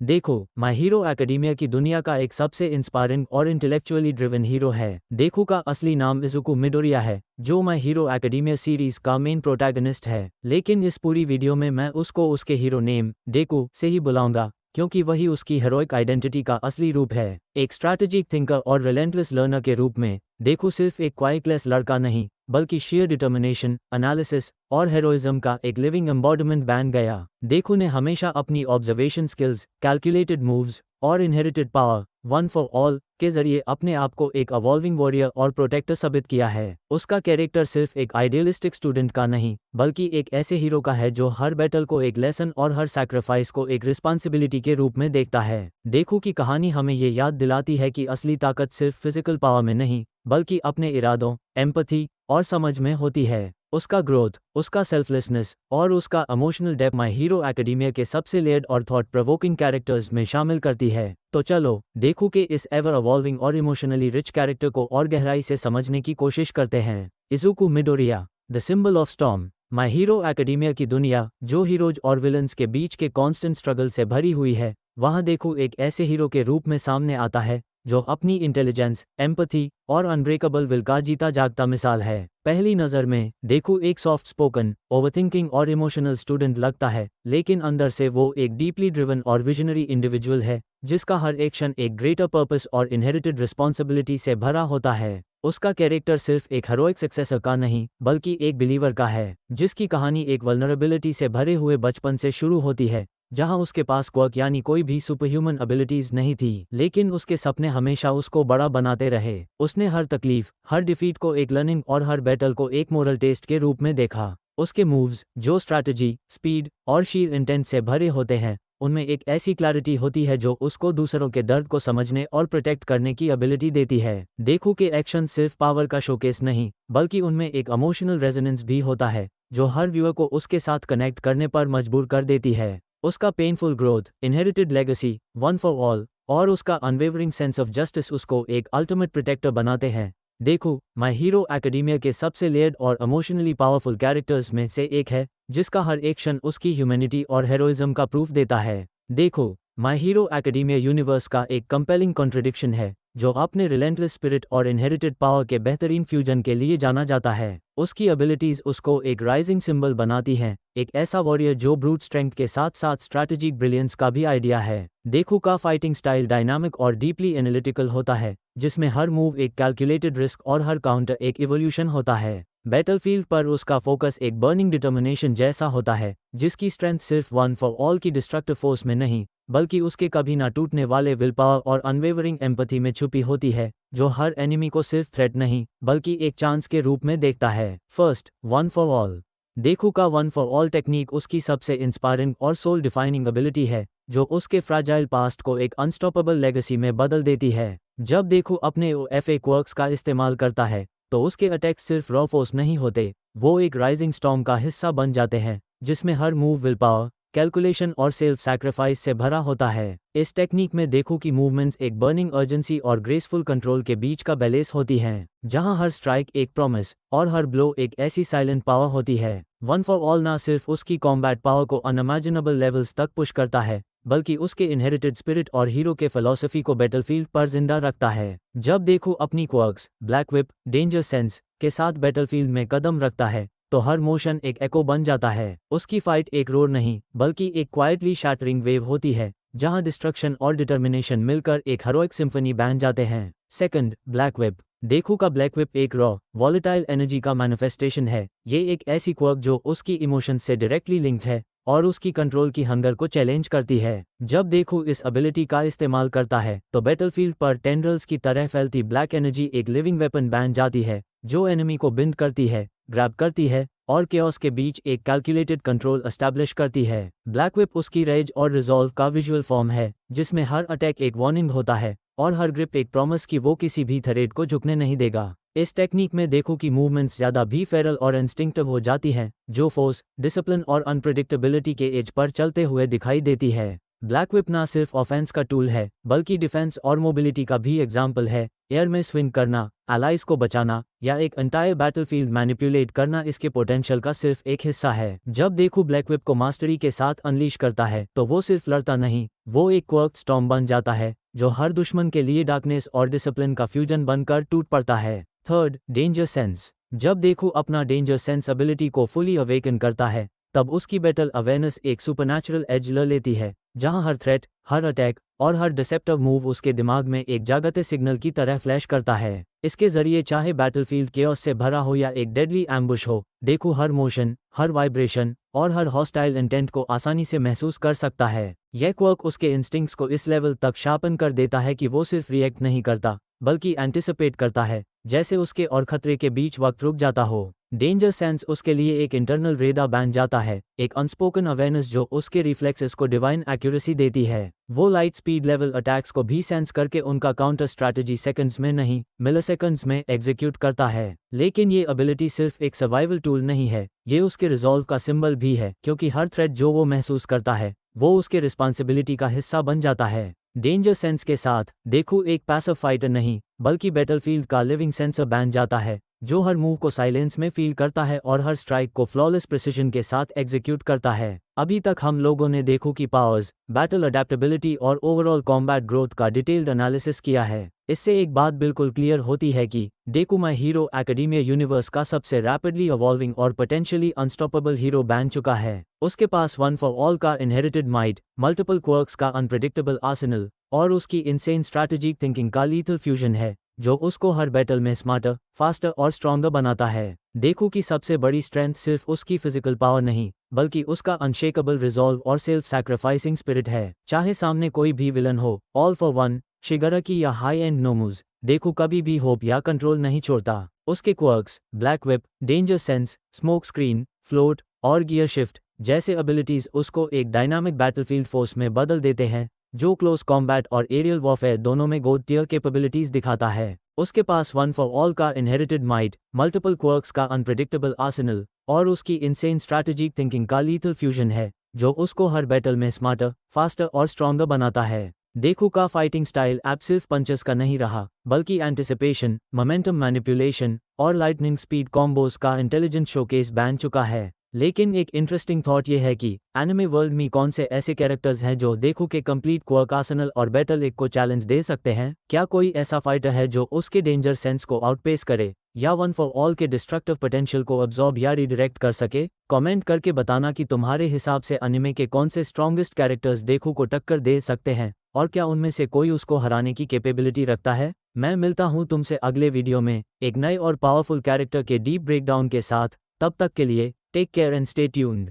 देखो, my Hero Academia की दुनिया का एक सबसे इंस्पायरिंग और इंटेलेक्चुअली ड्रिवन हीरो है। देखो का असली नाम इजुको मिडोरिया है, जो माय हीरो एकेडेमिया सीरीज का मेन प्रोटैगनिस्ट है। लेकिन इस पूरी वीडियो में मैं उसको उसके हीरो नेम डेकू से ही बुलाऊंगा, क्योंकि वही उसकी हीरोइक आइडेंटिटी का असली रूप है। एक स्ट्रैटेजिक थिंकर और रिलेंटलेस लर्नर के रूप में देखो सिर्फ एक क्वाइटलेस लड़का नहीं, बल्कि शेयर डिटर्मिनेशन, एनालिसिस और हेरोइज्म का एक लिविंग एम्बॉडीमेंट बन गया। देखो ने हमेशा अपनी ऑब्जर्वेशन स्किल्स, कैलकुलेटेड मूव्स और inherited power one for all के जरिए अपने आप को एक अवॉल्विंग वॉरियर और प्रोटेक्टर साबित किया है। उसका कैरेक्टर सिर्फ एक आइडियलिस्टिक स्टूडेंट का नहीं, बल्कि एक ऐसे हीरो का है जो हर बैटल को एक लेसन और हर सैक्रिफाइस को एक रिस्पॉन्सिबिलिटी के रूप में देखता है। देखो की कहानी हमें ये याद दिलाती है कि असली ताकत सिर्फ फिजिकल पावर में नहीं, बल्कि अपने इरादों, एम्पैथी और समझ में होती है। उसका ग्रोथ, उसका सेल्फलेसनेस और उसका emotional depth my Hero academia के सबसे लेयर्ड और थॉट प्रोवोकिंग कैरेक्टर्स में शामिल करती है। तो चलो देखो कि इस एवर इवॉल्विंग और इमोशनली रिच कैरेक्टर को और गहराई से समझने की कोशिश करते हैं। Izuku Midoriya, the symbol of storm. My Hero Academia की दुनिया, जो हीरोज और विलन्स के बीच के कॉन्स्टेंट स्ट्रगल से भरी हुई है, वहाँ देखो एक ऐसे हीरो के रूप में सामने आता है जो अपनी इंटेलिजेंस, एम्पैथी और अनब्रेकेबल विल का जीता जागता मिसाल है। पहली नज़र में देखो एक सॉफ्ट स्पोकन, ओवरथिंकिंग और इमोशनल स्टूडेंट लगता है, लेकिन अंदर से वो एक डीपली ड्रिवन और विजनरी इंडिविजुअल है, जिसका हर एक्शन एक ग्रेटर पर्पस और इनहेरिटेड रिस्पॉन्सिबिलिटी से भरा होता है। उसका कैरेक्टर सिर्फ एक हीरोइक सक्सेसर का नहीं, बल्कि एक बिलीवर का है, जिसकी कहानी एक वल्नरेबिलिटी से भरे हुए बचपन से शुरू होती है, जहां उसके पास क्वर्क यानी कोई भी सुपरह्यूमन एबिलिटीज नहीं थी, लेकिन उसके सपने हमेशा उसको बड़ा बनाते रहे। उसने हर तकलीफ, हर डिफीट को एक लर्निंग और हर बैटल को एक मोरल टेस्ट के रूप में देखा। उसके मूव्स, जो स्ट्रैटेजी, स्पीड और शीर इंटेंट से भरे होते हैं, उनमें एक ऐसी क्लैरिटी होती है जो उसको दूसरों के दर्द को समझने और प्रोटेक्ट करने की एबिलिटी देती है। देखो कि एक्शन सिर्फ पावर का शोकेस नहीं, बल्कि उनमें एक इमोशनल रेजोनेंस भी होता है, जो हर व्यूअर को उसके साथ कनेक्ट करने पर मजबूर कर देती है। उसका painful growth, inherited legacy, one for all और उसका अनवेवरिंग सेंस ऑफ जस्टिस उसको एक अल्टीमेट प्रोटेक्टर बनाते हैं। देखो, माय हीरो एकेडेमिया के सबसे लेयर्ड और इमोशनली पावरफुल कैरेक्टर्स में से एक है, जिसका हर एक्शन उसकी ह्यूमैनिटी और हेरोइज्म का प्रूफ देता है। देखो, माय हीरो एकेडेमिया यूनिवर्स का एक कंपेलिंग कॉन्ट्रडिक्शन है, जो अपने रिलेंटलेस स्पिरिट और इनहेरिटेड पावर के बेहतरीन फ्यूजन के लिए जाना जाता है। उसकी एबिलिटीज उसको एक राइजिंग सिंबल बनाती हैं, एक ऐसा वॉरियर जो ब्रूट स्ट्रेंथ के साथ साथ स्ट्रैटेजिक ब्रिलियंस का भी आइडिया है। देखो का फाइटिंग स्टाइल डायनामिक और डीपली एनालिटिकल होता है, जिसमें हर मूव एक कैलकुलेटेड रिस्क और हर काउंटर एक इवोल्यूशन होता है। बैटलफील्ड पर उसका फोकस एक बर्निंग डिटर्मिनेशन जैसा होता है, जिसकी स्ट्रेंथ सिर्फ वन फॉर ऑल की डिस्ट्रक्टिव फोर्स में नहीं, बल्कि उसके कभी ना टूटने वाले विल पावर और अनवेवरिंग एम्पैथी में छुपी होती है, जो हर एनिमी को सिर्फ थ्रेट नहीं, बल्कि एक चांस के रूप में देखता है। First, one for all. देखो का वन फॉर ऑल टेक्निक उसकी सबसे इंस्पायरिंग और सोल डिफाइनिंग एबिलिटी है, जो उसके फ्रैजाइल पास्ट को एक अनस्टॉपेबल लेगेसी में बदल देती है। जब देखो अपने ओएफए क्वर्क्स का इस्तेमाल करता है, तो उसके अटैक्स सिर्फ रॉ फोर्स नहीं होते, वो एक राइजिंग स्टॉर्म का हिस्सा बन जाते हैं, जिसमें हर मूव विल पावर, कैलकुलेशन और सेल्फ सैक्रिफाइस से भरा होता है। इस टेक्निक में देखो कि मूवमेंट्स एक बर्निंग अर्जेंसी और ग्रेसफुल कंट्रोल के बीच का बैलेंस होती हैं, जहां हर स्ट्राइक एक प्रॉमिस और हर ब्लो एक ऐसी साइलेंट पावर होती है। वन फॉर ऑल ना सिर्फ उसकी कॉम्बैट पावर को अनइमेजिनेबल लेवल्स तक पुश करता है, बल्कि उसके इनहेरिटेड स्पिरिट और हीरो के फिलॉसफी को बैटलफील्ड पर जिंदा रखता है। जब देखो अपनी quirks, black whip, danger sense के साथ बैटलफील्ड में कदम रखता है, तो हर मोशन एक एको बन जाता है। उसकी फाइट एक रोर नहीं, बल्कि एक क्वाइटली शैटरिंग वेव होती है, जहां डिस्ट्रक्शन और डिटर्मिनेशन मिलकर एक हीरोइक सिम्फनी बन जाते हैं। Second, black whip. देखो का ब्लैक विप एक रॉ, वॉलेटाइल एनर्जी का मैनिफेस्टेशन है। ये एक ऐसी क्वर्क जो उसकी इमोशंस से डायरेक्टली लिंक्ड है और उसकी कंट्रोल की हंगर को चैलेंज करती है। जब देखो इस एबिलिटी का इस्तेमाल करता है, तो बैटलफील्ड पर टेंड्रल्स की तरह फैलती ब्लैक एनर्जी एक लिविंग वेपन बन जाती है, जो एनिमी को बिंद करती है, ग्रैब करती है और केओस के बीच एक कैलकुलेटेड कंट्रोल एस्टैब्लिश करती है। ब्लैक विप उसकी रेज और रिजॉल्व का विजुअल फॉर्म है, जिसमें हर अटैक एक वार्निंग होता है और हर ग्रिप एक प्रॉमिस कि वो किसी भी थ्रेट को झुकने नहीं देगा। इस टेक्निक में देखो कि मूवमेंट्स ज़्यादा भी फेरल और इंस्टिंक्टिव हो जाती हैं, जो फोर्स, डिसिप्लिन और अनप्रेडिक्टेबिलिटी के एज पर चलते हुए दिखाई देती है। ब्लैक विप ना सिर्फ ऑफेंस का टूल है बल्कि डिफेंस और मोबिलिटी का भी एग्जाम्पल है। एयर में स्विंग करना, एलाइज को बचाना या एक एंटायर बैटलफील्ड मैनिपुलेट करना इसके पोटेंशियल का सिर्फ एक हिस्सा है। जब देखो ब्लैक विप को मास्टरी के साथ अनलीश करता है तो वो सिर्फ लड़ता नहीं, वो एक क्वर्क स्टॉर्म बन जाता है जो हर दुश्मन के लिए डार्कनेस और डिसिप्लिन का फ्यूजन बनकर टूट पड़ता है। Third, danger sense. जब देखो अपना डेंजर सेंस एबिलिटी को फुली अवेकन करता है तब उसकी बैटल अवेयरनेस एक सुपरनैचुरल एज ले लेती है, जहां हर थ्रेट, हर अटैक और हर डिसेप्टिव मूव उसके दिमाग में एक जागते सिग्नल की तरह फ्लैश करता है। इसके जरिए चाहे बैटलफील्ड केओस से भरा हो या एक डेडली एम्बुश हो, देखो हर मोशन, हर वाइब्रेशन और हर हॉस्टाइल इंटेंट को आसानी से महसूस कर सकता है। यह क्वर्क उसके इंस्टिंक्ट्स को इस लेवल तक शार्पन कर देता है कि वो सिर्फ रिएक्ट नहीं करता बल्कि एंटिसिपेट करता है, जैसे उसके और खतरे के बीच वक्त रुक जाता हो। डेंजर सेंस उसके लिए एक इंटरनल रेडार बन जाता है, एक अनस्पोकन अवेयरनेस जो उसके रिफ्लेक्सेस को डिवाइन एक्यूरेसी देती है। वो लाइट स्पीड लेवल अटैक्स को भी सेंस करके उनका काउंटर स्ट्रैटेजी सेकंड्स में नहीं मिलीसेकंड्स में एग्जीक्यूट करता है। लेकिन ये एबिलिटी सिर्फ एक सर्वाइवल टूल नहीं है, ये उसके रिजॉल्व का सिंबल भी है, क्योंकि हर थ्रेट जो वो महसूस करता है वो उसके रिस्पॉन्सिबिलिटी का हिस्सा बन जाता है। डेंजर सेंस के साथ देखो एक पैसिव फाइटर नहीं बल्कि बैटलफील्ड का लिविंग सेंसर बन जाता है, जो हर मूव को साइलेंस में फील करता है और हर स्ट्राइक को फ्लॉलेस प्रिसिशन के साथ एग्जीक्यूट करता है। अभी तक हम लोगों ने देखो की पावर्स, बैटल अडेप्टेबिलिटी और ओवरऑल कॉम्बैट ग्रोथ का डिटेल्ड एनालिसिस किया है। इससे एक बात बिल्कुल क्लियर होती है कि डेकू माई हीरो एकेडेमिया यूनिवर्स का सबसे रैपिडली इवॉल्विंग और पोटेंशियली अनस्टॉपेबल हीरो बन चुका है। उसके पास वन फॉर ऑल का इनहेरिटेड माइट, मल्टीपल क्वर्क्स का अनप्रेडिक्टेबल आर्सेनल और उसकी इनसेन स्ट्रैटेजिक थिंकिंग का लीथल फ्यूजन है, जो उसको हर बैटल में स्मार्टर, फास्टर और स्ट्रॉन्गर बनाता है। देखो कि सबसे बड़ी स्ट्रेंथ सिर्फ उसकी फिजिकल पावर नहीं बल्कि उसका अनशेकेबल रिजॉल्व और सेल्फ सैक्रिफाइसिंग स्पिरिट है। चाहे सामने कोई भी विलन हो, ऑल फॉर वन, शिगाराकी या हाई एंड नोमुज, देखो कभी भी होप या कंट्रोल नहीं छोड़ता। उसके quirks, black whip, danger sense, smoke screen, float और गियर शिफ्ट जैसे एबिलिटीज उसको एक डायनामिक बैटलफील्ड फोर्स में बदल देते हैं, जो क्लोज कॉम्बैट और एरियल वॉरफेयर दोनों में गोड टियर कैपेबिलिटीज दिखाता है। उसके पास वन फॉर ऑल का इनहेरिटेड माइट, मल्टीपल क्वर्क्स का अनप्रेडिक्टेबल आर्सेनल और उसकी इनसेन स्ट्रैटेजिक थिंकिंग का लीथल फ्यूजन है, जो उसको हर बैटल में स्मार्टर, फास्टर और स्ट्रॉन्गर बनाता है। देखो का फाइटिंग स्टाइल अब सिर्फ पंचेस का नहीं रहा बल्कि एंटिसिपेशन, मोमेंटम मैनिपुलेशन और लाइटनिंग स्पीड कॉम्बोज का इंटेलिजेंट शोकेस बन चुका है। लेकिन एक इंटरेस्टिंग थॉट ये है कि एनिमे वर्ल्ड में कौन से ऐसे कैरेक्टर्स हैं जो देखो के कंप्लीट क्वर्क आर्सेनल और बैटल एक को चैलेंज दे सकते हैं। क्या कोई ऐसा फाइटर है जो उसके डेंजर सेंस को आउटपेस करे या वन फॉर ऑल के डिस्ट्रक्टिव पोटेंशियल को अब्सॉर्ब या रिडायरेक्ट कर सके? कमेंट करके बताना कि तुम्हारे हिसाब से एनिमे के कौन से स्ट्रॉन्गेस्ट कैरेक्टर्स देखो को टक्कर दे सकते हैं और क्या उनमें से कोई उसको हराने की कैपेबिलिटी रखता है। मैं मिलता हूं तुमसे अगले वीडियो में एक नए और पावरफुल कैरेक्टर के डीप ब्रेकडाउन के साथ। तब तक के लिए take care and stay tuned.